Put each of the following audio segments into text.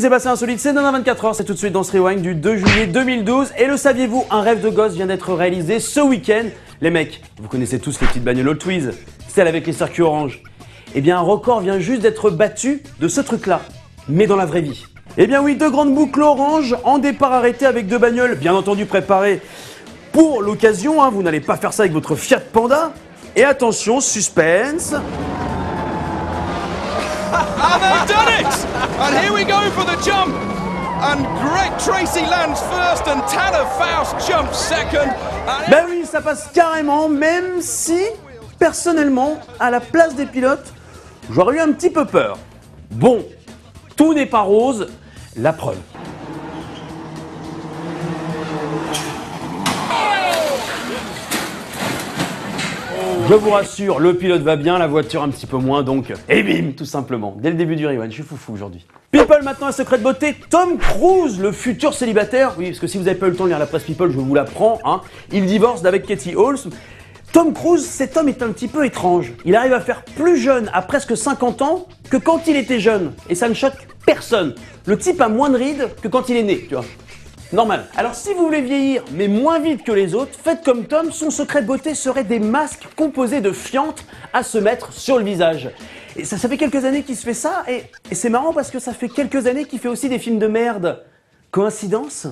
s'est passé insolite, c'est dans 24 heures, c'est tout de suite dans ce Rewind du 2 juillet 2012. Et le saviez-vous, un rêve de gosse vient d'être réalisé ce week-end. Les mecs, vous connaissez tous les petites bagnoles Hot Wheels, celles avec les circuits orange. Eh bien un record vient juste d'être battu de ce truc-là, mais dans la vraie vie. Eh bien oui, deux grandes boucles orange en départ arrêté avec deux bagnoles, bien entendu préparées pour l'occasion, hein, vous n'allez pas faire ça avec votre Fiat Panda. Et attention, suspense. And they've done it! And here we go for the jump. And Greg Tracy lands first and Tanner Faust jumps second. Ben oui, ça passe carrément, même si, personnellement, à la place des pilotes, j'aurais eu un petit peu peur. Bon, tout n'est pas rose, la preuve. Je vous rassure, le pilote va bien, la voiture un petit peu moins, donc et bim, tout simplement. Dès le début du Rewind, je suis foufou aujourd'hui. People, maintenant un secret de beauté, Tom Cruise, le futur célibataire. Oui, parce que si vous n'avez pas eu le temps de lire la presse People, je vous l'apprends, hein. Il divorce avec Katie Holmes. Tom Cruise, cet homme est un petit peu étrange. Il arrive à faire plus jeune à presque 50 ans que quand il était jeune. Et ça ne choque personne. Le type a moins de rides que quand il est né, tu vois. Normal. Alors si vous voulez vieillir, mais moins vite que les autres, faites comme Tom, son secret de beauté serait des masques composés de fientes à se mettre sur le visage. Et ça fait quelques années qu'il se fait ça, et c'est marrant parce que ça fait quelques années qu'il fait aussi des films de merde. Coïncidence ?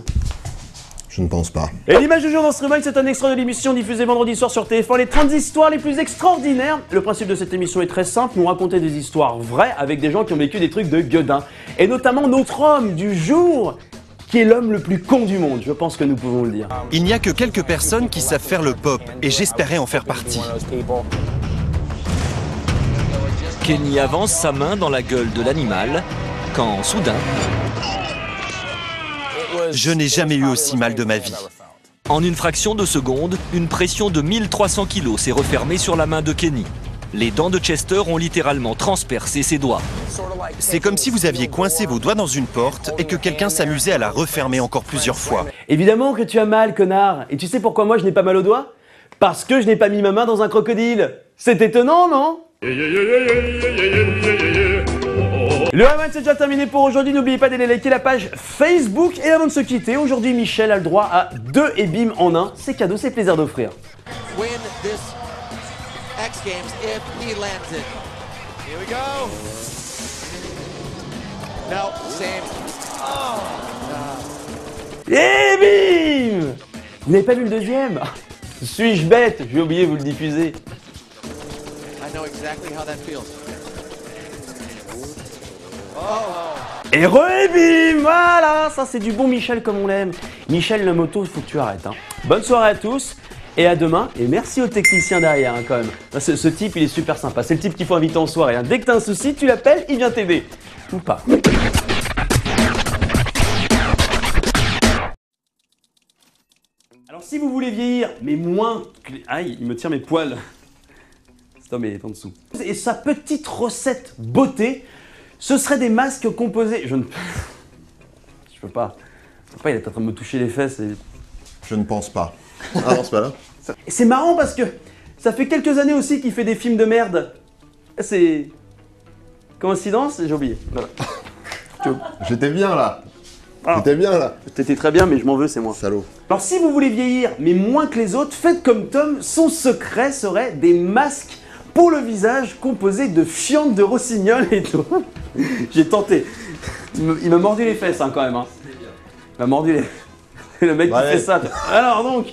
Je ne pense pas. Et l'image du jour dans ce Rewind, c'est un extrait de l'émission diffusée vendredi soir sur TF1, les 30 histoires les plus extraordinaires. Le principe de cette émission est très simple, nous raconter des histoires vraies avec des gens qui ont vécu des trucs de gueudin. Et notamment notre homme du jour, qui est l'homme le plus con du monde, je pense que nous pouvons le dire. Il n'y a que quelques personnes qui savent faire le pop, et j'espérais en faire partie. Kenny avance sa main dans la gueule de l'animal, quand soudain, Je n'ai jamais eu aussi mal de ma vie. en une fraction de seconde, une pression de 1300 kg s'est refermée sur la main de Kenny. Les dents de Chester ont littéralement transpercé ses doigts. C'est comme si vous aviez coincé vos doigts dans une porte et que quelqu'un s'amusait à la refermer encore plusieurs fois. Évidemment que tu as mal, connard. Et tu sais pourquoi moi je n'ai pas mal aux doigts ? Parce que je n'ai pas mis ma main dans un crocodile. C'est étonnant, non ? Le Rewind c'est déjà terminé pour aujourd'hui. N'oubliez pas d'aller liker la page Facebook. Et avant de se quitter, aujourd'hui Michel a le droit à 2 et bim en 1. C'est cadeau, c'est plaisir d'offrir. Win this X Games if he lands it. Here we go. No, same. Et bim ! Vous n'avez pas vu le deuxième ? Suis-je bête ? J'ai oublié de vous le diffuser. I know exactly how that feels. Et re-bim, voilà, ça c'est du bon Michel comme on l'aime. Michel, la moto, il faut que tu arrêtes. Hein. Bonne soirée à tous et à demain. Et merci aux techniciens derrière hein, quand même. Ce type, il est super sympa. C'est le type qu'il faut inviter en soirée. Hein. Dès que t'as un souci, tu l'appelles, il vient t'aider. Ou pas. Alors si vous voulez vieillir, mais moins... Aïe, il me tire mes poils. Cet homme est en dessous. Et sa petite recette beauté, ce serait des masques composés... Je peux pas. Il est en train de me toucher les fesses et... Je ne pense pas. Ah non, c'est pas là. Et c'est marrant parce que ça fait quelques années aussi qu'il fait des films de merde. C'est... Coïncidence ? J'ai oublié. Voilà. J'étais bien là. Ah. J'étais bien là. T'étais très bien, mais je m'en veux, c'est moi. Salaud. Alors si vous voulez vieillir, mais moins que les autres, faites comme Tom. Son secret serait des masques pour le visage composés de fientes de rossignol et tout. J'ai tenté. Il m'a mordu les fesses hein, quand même. Hein. Il m'a mordu les... Le mec qui fait ça. Alors donc...